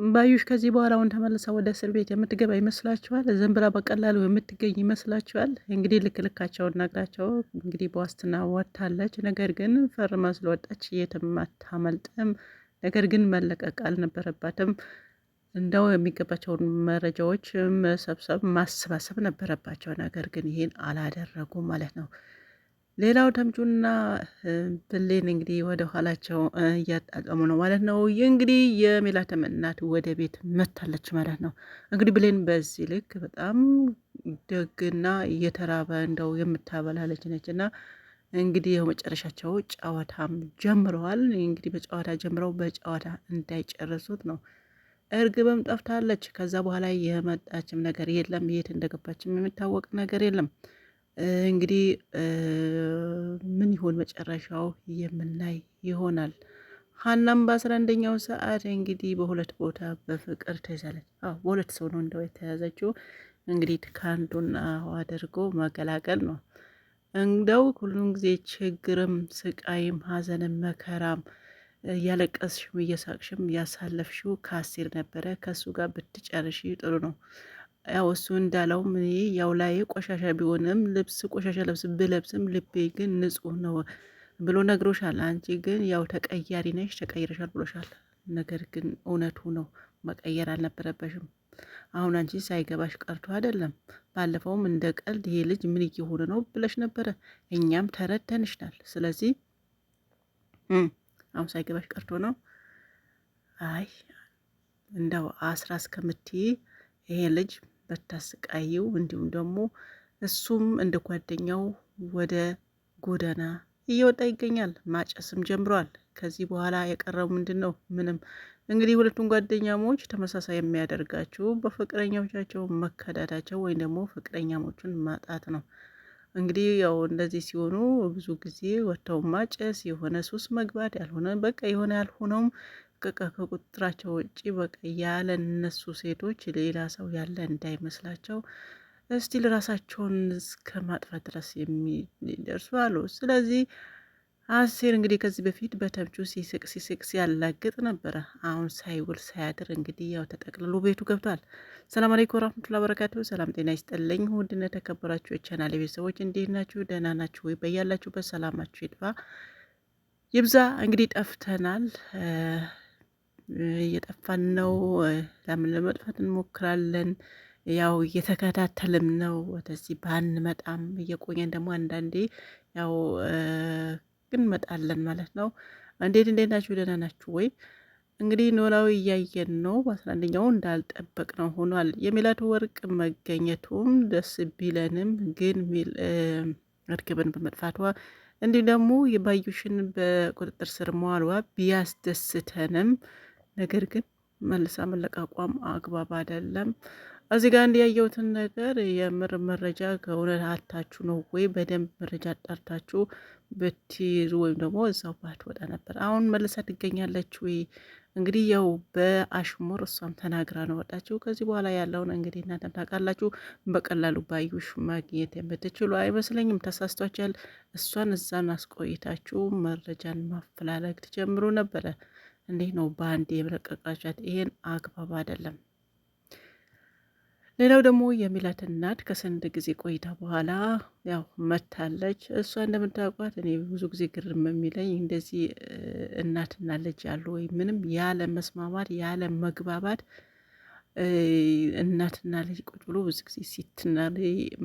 ባዩሽ ከዚህ በኋላ አሁን ተመልሳ ወደ እስር ቤት የምትገባ ይመስላችኋል? ዝም ብላ በቀላሉ የምትገኝ ይመስላችኋል? እንግዲህ ልካቸውን ነግራቸው እንግዲህ በዋስትና ወጥታለች። ነገር ግን ፈርማ ስለወጣች የትም አታመልጥም። ነገር ግን መለቀቅ አልነበረባትም። እንደው የሚገባቸውን መረጃዎች መሰብሰብ ማሰባሰብ ነበረባቸው። ነገር ግን ይሄን አላደረጉም ማለት ነው። ሌላው ተምቹና ብሌን እንግዲህ ወደ ኋላቸው እያጣጠሙ ነው ማለት ነው። ይህ እንግዲህ የሜላትም እናት ወደ ቤት መታለች ማለት ነው። እንግዲህ ብሌን በዚህ ልክ በጣም ደግና እየተራበ እንደው የምታበላ ልጅ ነች እና እንግዲህ ያው መጨረሻቸው ጨዋታም ጀምረዋል። እንግዲህ በጨዋታ ጀምረው በጨዋታ እንዳይጨርሱት ነው። እርግብም ጠፍታለች። ከዛ በኋላ የመጣችም ነገር የለም። የት እንደገባችም የሚታወቅ ነገር የለም። እንግዲህ ምን ይሆን መጨረሻው የምናይ ይሆናል። ሀናም በ11ኛው ሰዓት እንግዲህ በሁለት ቦታ በፍቅር ተይዛለች። በሁለት ሰው ነው እንደው የተያዘችው። እንግዲህ ከአንዱን አድርጎ መቀላቀል ነው። እንደው ሁሉም ጊዜ ችግርም ስቃይም ሀዘንም መከራም እያለቀስሽም እየሳቅሽም ያሳለፍሽው ከአሴር ነበረ። ከእሱ ጋር ብትጨርሺ ጥሩ ነው። ያው እሱ እንዳለውም እኔ ያው ላይ ቆሻሻ ቢሆንም ልብስ ቆሻሻ ልብስ ብለብስም ልቤ ግን ንጹህ ነው ብሎ ነግሮሻል። አንቺ ግን ያው ተቀያሪ ነሽ ተቀይረሻል ብሎሻል። ነገር ግን እውነቱ ነው፣ መቀየር አልነበረበሽም። አሁን አንቺ ሳይገባሽ ቀርቶ አይደለም። ባለፈውም እንደ ቀልድ ይሄ ልጅ ምን እየሆነ ነው ብለሽ ነበረ። እኛም ተረድተንሽናል። ስለዚህ አሁን ሳይገባሽ ቀርቶ ነው። አይ እንደው አስራ እስከምትይ ይሄ ልጅ በታስቃየው እንዲሁም ደግሞ እሱም እንደ ጓደኛው ወደ ጎዳና እየወጣ ይገኛል። ማጨስም ጀምሯል። ከዚህ በኋላ የቀረው ምንድን ነው? ምንም። እንግዲህ ሁለቱም ጓደኛሞች ተመሳሳይ የሚያደርጋቸው በፍቅረኛዎቻቸው መከዳዳቸው ወይም ደግሞ ፍቅረኛሞቹን ማጣት ነው። እንግዲህ ያው እንደዚህ ሲሆኑ ብዙ ጊዜ ወጥተው ማጨስ፣ የሆነ ሱስ መግባት፣ ያልሆነ በቃ የሆነ ያልሆነውም ከቁጥራቸው ውጭ በቃ ያለ እነሱ ሴቶች ሌላ ሰው ያለ እንዳይመስላቸው እስቲል ራሳቸውን እስከ ማጥፋት ድረስ የሚደርሱ አሉ። ስለዚህ አሴር እንግዲህ ከዚህ በፊት በተምቹ ሲስቅ ሲያላግጥ ነበረ። አሁን ሳይውል ሳያድር እንግዲህ ያው ተጠቅልሎ ቤቱ ገብቷል። ሰላም አለይኩም ወራህመቱላሂ ወበረካቱሁ። ሰላም ጤና ይስጥልኝ። ውድና የተከበራችሁ የቻናሌ ቤተሰቦች እንዴት ናችሁ? ደህና ናችሁ ወይ? በያላችሁበት ሰላማችሁ ይጥፋ ይብዛ። እንግዲህ ጠፍተናል፣ እየጠፋን ነው። ለምን ለመጥፋት እንሞክራለን። ያው እየተከታተልም ነው። ወደዚህ ባንመጣም እየቆየን ደግሞ አንዳንዴ ያው እንመጣለን ማለት ነው። እንዴት ናችሁ? ደህና ናችሁ ወይ? እንግዲህ ኖላዊ እያየን ነው። በ11ኛው እንዳልጠበቅ ነው ሆኗል። የሜላት ወርቅ መገኘቱም ደስ ቢለንም ግን እርግብን በመጥፋቷ እንዲሁም ደግሞ የባዩሽን በቁጥጥር ስር መዋሏ ቢያስደስተንም ነገር ግን መልሳ መለቃቋም አግባብ አይደለም። እዚህ ጋር እንዲያየሁትን ነገር የምር መረጃ ከእውነት አታችሁ ነው ወይ? በደንብ መረጃ አጣርታችሁ ብትይዙ ወይም ደግሞ እዛው ባትወጣ ነበር። አሁን መልሳ ትገኛለች ወይ? እንግዲህ ያው በአሽሙር እሷም ተናግራ ነው ወጣችሁ። ከዚህ በኋላ ያለውን እንግዲህ እናንተም ታውቃላችሁ። በቀላሉ ባዩሽ ማግኘት የምትችሉ አይመስለኝም። ተሳስቷችኋል። እሷን እዛን አስቆይታችሁ መረጃን ማፈላለግ ትጀምሩ ነበረ። እንዴት ነው በአንድ የመለቀቃቻት? ይሄን አግባብ አይደለም። ሌላው ደግሞ የሜላት እናት ከስንት ጊዜ ቆይታ በኋላ ያው መታለች። እሷ እንደምታውቋት እኔ ብዙ ጊዜ ግርም የሚለኝ እንደዚህ እናትና ልጅ ያሉ ወይ ምንም ያለ መስማማት ያለ መግባባት እናትና ልጅ ቁጭ ብሎ ብዙ ጊዜ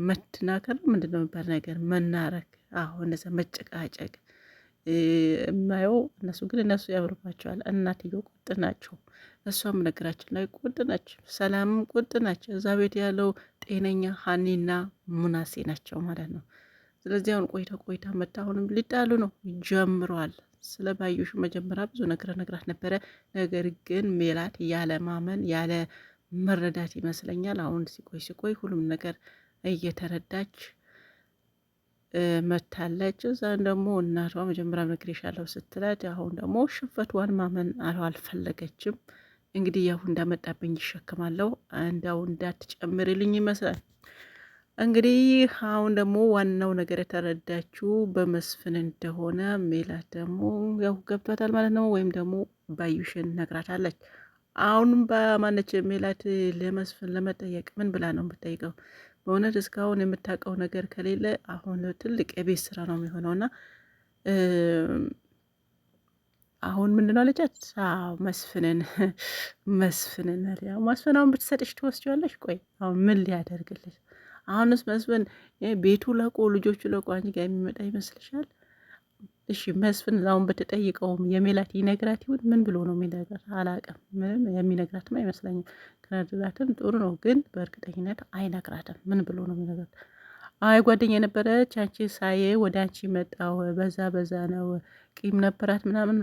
መትናከር ምንድን ነው የሚባል ነገር መናረክ፣ እነዚያ መጨቃጨቅ የማየው እነሱ ግን እነሱ ያምርባቸዋል። እናትየው ቁጥ ናቸው። እሷም ነገራችን ላይ ቁጥ ናቸው። ሰላምም ቁጥ ናቸው። እዛ ቤት ያለው ጤነኛ ሀኒና ሙናሴ ናቸው ማለት ነው። ስለዚህ አሁን ቆይታ መታ አሁንም ሊጣሉ ነው ጀምረዋል። ስለ ባዩሽ መጀመሪያ ብዙ ነግራት ነበረ። ነገር ግን ሜላት ያለ ማመን ያለ መረዳት ይመስለኛል አሁን ሲቆይ ሁሉም ነገር እየተረዳች መታለች። እዛን ደግሞ እናቷ መጀመሪያ ነግሬሻለሁ ስትላት አሁን ደግሞ ሽንፈቷን ማመን አልፈለገችም። እንግዲህ ያው እንዳመጣብኝ ይሸክማለሁ እንዳው እንዳትጨምርልኝ ይመስላል። እንግዲህ አሁን ደግሞ ዋናው ነገር የተረዳችው በመስፍን እንደሆነ ሜላት ደግሞ ያው ገብቷታል ማለት ነው። ወይም ደግሞ ባዩሽን ነግራታለች። አሁንም በማነች ሜላት ለመስፍን ለመጠየቅ ምን ብላ ነው የምትጠይቀው? በእውነት እስካሁን የምታውቀው ነገር ከሌለ አሁን ትልቅ የቤት ስራ ነው የሚሆነውና አሁን ምንድነው አለቻት? መስፍንን መስፍንን ያው መስፍን አሁን ብትሰጥሽ ትወስጂዋለሽ? ቆይ አሁን ምን ሊያደርግልሽ? አሁንስ መስፍን ቤቱ ለቆ ልጆቹ ለቆ አንቺ ጋር የሚመጣ ይመስልሻል? እሺ መስፍን አሁን ብትጠይቀውም የሜላት ይነግራት ይሁን? ምን ብሎ ነው የሚነግራት? አላውቅም። ምንም የሚነግራትም አይመስለኝም። ከነግራትም ጥሩ ነው፣ ግን በእርግጠኝነት አይነግራትም። ምን ብሎ ነው የሚነግራት? አይ ጓደኛ የነበረች አንቺ ሳየ ወደ አንቺ መጣው በዛ በዛ ነው ቂም ነበራት ምናምን።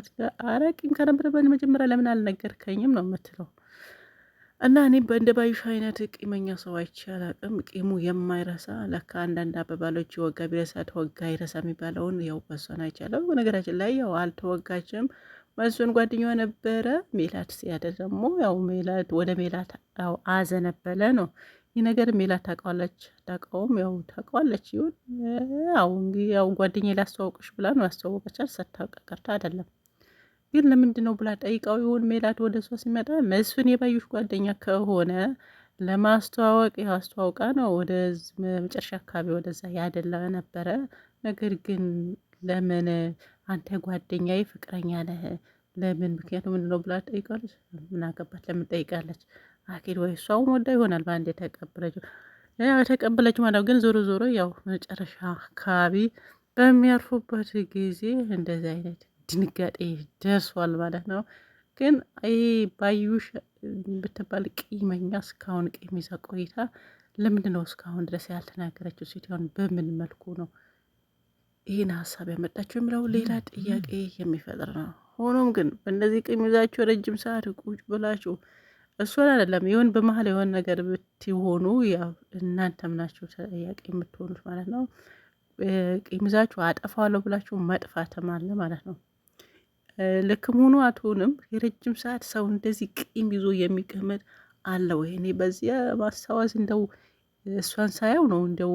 አረ ቂም ከነበረበት መጀመሪያ ለምን አልነገርከኝም ነው የምትለው። እና እኔ እንደ ባዩሽ አይነት ቂመኛ ሰው አይቼ አላቅም። ቂሙ የማይረሳ ለካ አንዳንድ አባባሎች ወጋ ቢረሳ ተወጋ ይረሳ የሚባለውን ያው በሷን አይቻለሁ። ነገራችን ላይ ያው አልተወጋችም። መስፍን ጓደኛዋ ነበረ። ሜላት ሲያደር ደግሞ ያው ሜላት ወደ ሜላት ያው አዘነበለ ነው ይህ ነገር። ሜላት ታውቃለች ታውቀውም ያው ታውቀዋለች ይሁን ያው እንግዲህ ያው ጓደኛዬ ላስተዋውቅሽ ብላ ነው ያስተዋወቀቻት። ሳታውቅ ቀርታ አይደለም። ግን ለምንድን ነው ብላ ጠይቃው ይሁን ሜላት ወደ እሷ ሲመጣ መስፍን የባዩሽ ጓደኛ ከሆነ ለማስተዋወቅ ያው አስተዋውቃ ነው ወደ መጨረሻ አካባቢ ወደዛ ያደላ ነበረ። ነገር ግን ለምን አንተ ጓደኛዬ ፍቅረኛ ነህ ለምን ምክንያቱም ምንድን ነው ብላ ጠይቃለች። ምን አገባት ለምን ጠይቃለች? አኪድ ወይ እሷም ወዳ ይሆናል በአንድ የተቀበለችው የተቀበለችው ማለት ግን ዞሮ ዞሮ ያው መጨረሻ አካባቢ በሚያርፉበት ጊዜ እንደዚህ አይነት ድንጋጤ ደርሷል ማለት ነው። ግን ይሄ ባዩሽ ብትባል ቂመኛ እስካሁን ቂም ይዛ ቆይታ ለምንድን ነው እስካሁን ድረስ ያልተናገረችው? ሲሆን በምን መልኩ ነው ይህን ሀሳብ ያመጣችው የሚለው ሌላ ጥያቄ የሚፈጥር ነው። ሆኖም ግን በእነዚህ ቂም ይዛችሁ ረጅም ሰዓት ቁጭ ብላችሁ እሱን አይደለም ይሁን በመሀል የሆነ ነገር ብትሆኑ ያው እናንተም ናችሁ ተጠያቂ የምትሆኑት ማለት ነው። ቂም ይዛችሁ አጠፋዋለሁ ብላችሁ መጥፋትም አለ ማለት ነው። ልክም ሆኖ አትሆንም። የረጅም ሰዓት ሰው እንደዚህ ቂም ይዞ የሚቀመጥ አለ ወይ? እኔ በዚያ ማስታወስ እንደው እሷን ሳየው ነው እንደው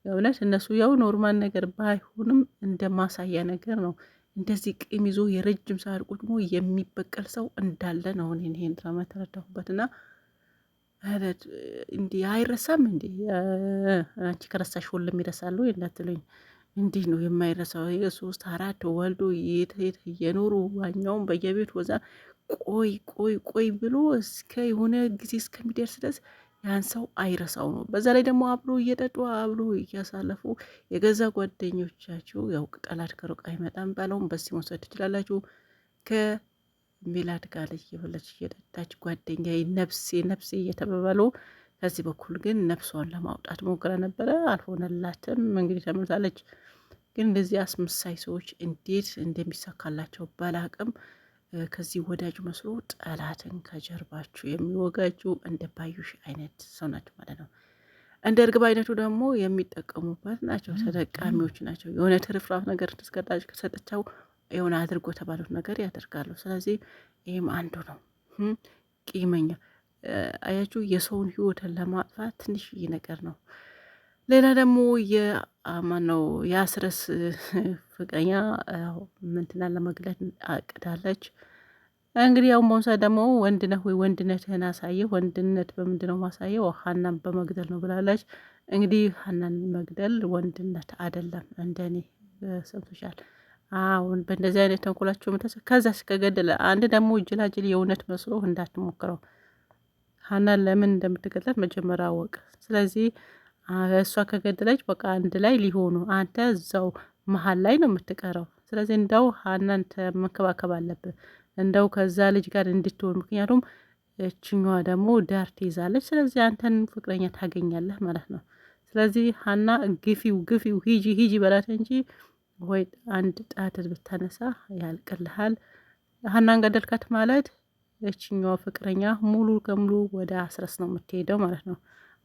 እውነት እነሱ ያው ኖርማል ነገር ባይሆንም እንደ ማሳያ ነገር ነው። እንደዚህ ቂም ይዞ የረጅም ሰዓት ቁድሞ የሚበቀል ሰው እንዳለ ነው እኔ ይሄን ድራማ ተረዳሁበትና እንዲህ አይረሳም እንዴ? አንቺ ከረሳሽ ሁሉም ይረሳሉ እንዳትሉኝ። እንዲህ ነው የማይረሳው። የሶስት አራት ወልዶ የት እየኖሩ ዋኛውን በየቤት ወዛ ቆይ ቆይ ቆይ ብሎ እስከ የሆነ ጊዜ እስከሚደርስ ድረስ ያን ሰው አይረሳው ነው። በዛ ላይ ደግሞ አብሮ እየጠጡ አብሮ እያሳለፉ የገዛ ጓደኞቻችሁ ያው ጠላት ከሩቅ አይመጣም ባለውም በዚህ መውሰድ ትችላላችሁ። ከሜላት ጋር እየበላች እየጠጣች ጓደኛ ነፍሴ ነፍሴ እየተባባሉ ከዚህ በኩል ግን ነፍሷን ለማውጣት ሞክራ ነበረ፣ አልሆነላትም። እንግዲህ ተመልሳለች። ግን እንደዚህ አስመሳይ ሰዎች እንዴት እንደሚሳካላቸው ባላቅም ከዚህ ወዳጅ መስሎ ጠላትን ከጀርባችሁ የሚወጋጁ እንደ ባዩሽ አይነት ሰው ናቸው ማለት ነው። እንደ እርግብ አይነቱ ደግሞ የሚጠቀሙበት ናቸው፣ ተጠቃሚዎች ናቸው። የሆነ ትርፍራፍ ነገር ተስከዳጅ ከሰጠቻው የሆነ አድርጎ የተባሉት ነገር ያደርጋሉ። ስለዚህ ይህም አንዱ ነው። ቂመኛ አያችሁ፣ የሰውን ህይወትን ለማጥፋት ትንሽዬ ነገር ነው። ሌላ ደግሞ የማነው የአስረስ ፍቅረኛ ምንትናን ለመግለጥ አቅዳለች። እንግዲህ ያው መውሳ ደግሞ ወንድነህ ወይ ወንድነትህን አሳየ። ወንድነት በምንድነው ማሳየው? ሀናን በመግደል ነው ብላለች። እንግዲህ ሀናን መግደል ወንድነት አይደለም፣ እንደኔ ሰምቶሻል። አሁን በእንደዚህ አይነት ተንኮላቸው ከዛ እስከገደለ አንድ ደግሞ ጅላጅል የእውነት መስሎ እንዳትሞክረው። ሀናን ለምን እንደምትገድላት መጀመሪያ አወቅ። ስለዚህ እሷ ከገደለች በቃ አንድ ላይ ሊሆኑ፣ አንተ እዛው መሀል ላይ ነው የምትቀረው። ስለዚህ እንደው ሀናን መንከባከብ አለብህ፣ እንደው ከዛ ልጅ ጋር እንድትሆን። ምክንያቱም እችኛዋ ደግሞ ዳር ትይዛለች። ስለዚህ አንተን ፍቅረኛ ታገኛለህ ማለት ነው። ስለዚህ ሀና ግፊው ሂጂ ሂጂ በላት እንጂ ወይ አንድ ጣትት ብታነሳ ያልቅልሃል። ሀናን ገደልካት ማለት እችኛዋ ፍቅረኛ ሙሉ ከሙሉ ወደ አስረስ ነው የምትሄደው ማለት ነው።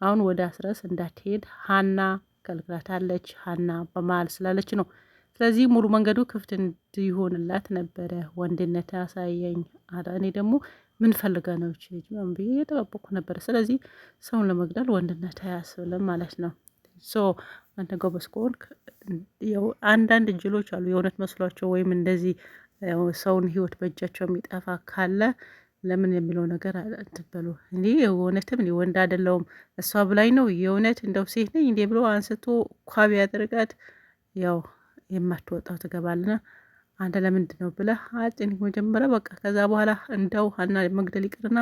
አሁን ወደ አስረስ እንዳትሄድ ሀና ከልክላታለች። ሀና በመሀል ስላለች ነው። ስለዚህ ሙሉ መንገዱ ክፍት እንዲሆንላት ነበረ። ወንድነት ያሳየኝ እኔ ደግሞ ምን ፈልጋ ነው ብዬ የጠበቅኩ ነበረ። ስለዚህ ሰውን ለመግደል ወንድነት አያስብልም ማለት ነው። አንተ ጎበዝ ከሆንክ ያው አንዳንድ ጅሎች አሉ የእውነት መስሏቸው ወይም እንደዚህ ሰውን ህይወት በእጃቸው የሚጠፋ ካለ ለምን የሚለው ነገር እንትን በሉ። እኔ እውነትም እኔ ወንድ አይደለሁም እሷ ብላኝ ነው የእውነት እንደው ሴት ነኝ እንዴ ብሎ አንስቶ ኳቢ ያደርጋት። ያው የማትወጣው ትገባልና አንተ ለምንድን ነው ብለህ አጭን መጀመሪያ በቃ። ከዛ በኋላ እንደው ሀና መግደል ይቅርና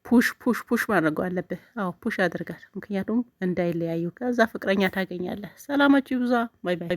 ፑሽ ፑሽ ፑሽ ማድረገው አለብህ። አዎ ፑሽ አድርጋት፣ ምክንያቱም እንዳይለያዩ። ከዛ ፍቅረኛ ታገኛለህ። ሰላማችሁ ይብዛ። ባይ ባይ።